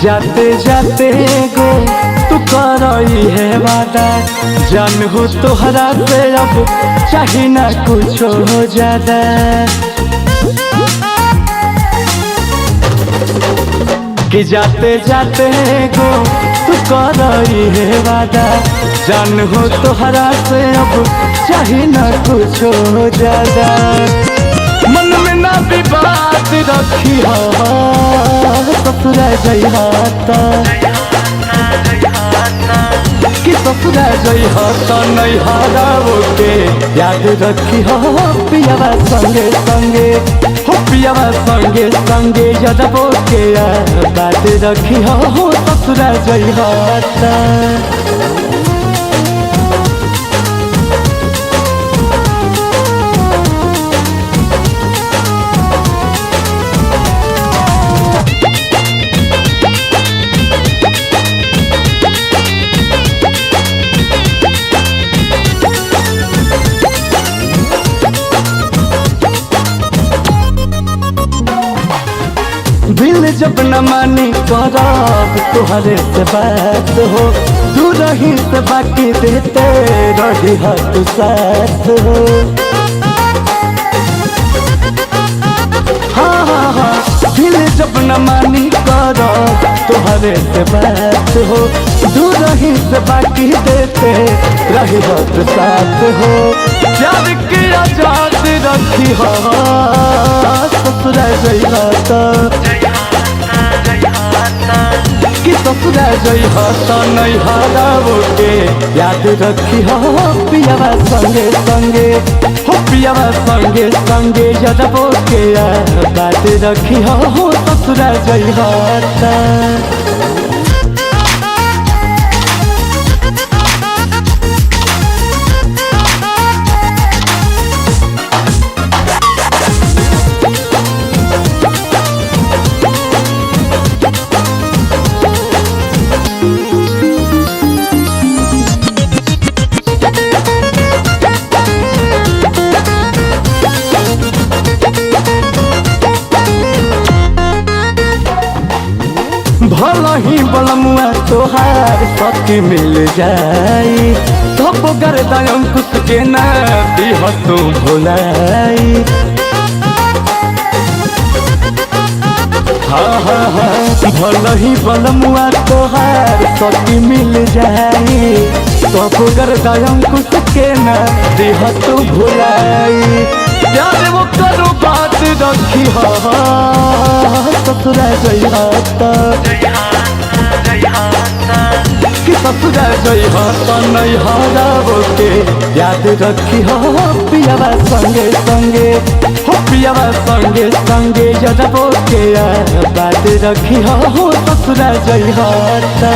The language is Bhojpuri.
जाते जाते गो तू करई है वादा, जान हो तोहरा से अब चाहे ना कुछ हो ज्यादा। कि जाते जाते गो तू करई है वादा, जान हो तोहरा से अब चाहे ना कुछ हो ज्यादा। मन में ना विवाद रखी ससुरा जइहाता, कि ससुरा जइहाता नहीं हराओ के याद रखी हो पियावा संगे संगे, हो पियावा संगे संगे यादवो के बात रखी हो ससुरा जइहाता। दिल जब न मानी करब तुहरे से बात हो, दूर ही से बाकी देते रही तू साथ हो। हाँ हाँ हाँ, दिल जब न मानी करब तुहरे से बात हो, दूर ही से बाकी देते रही तू साथ हो। प्यार की आजाद रखी हो ससुरा जइहाता, कि ससुरा जइहाता नहीं हराओ के याद रखी हो पियावा संगे संगे, हो पियावा संगे संगे यादवो के बात रखी हो ससुरा जइहाता। भला ही बलमुआ तोहार सखी मिल जाई, धप गर्दन अंकुश के ना दिह तू भुलाई। हाँ हाँ हाँ, भला ही बलमुआ तोहार सखी मिल जाई, धप गर्दन अंकुश के ना दिह तू भुलाई। प्यार वो करो बात रखी हो ससुरा जइहाता, कि ससुरा जइहाता नहीं हराओ के याद रखी हो पियावा संगे संगे, हो पियावा संगे संगे यादवो के बात रखी हो ससुरा जइहाता।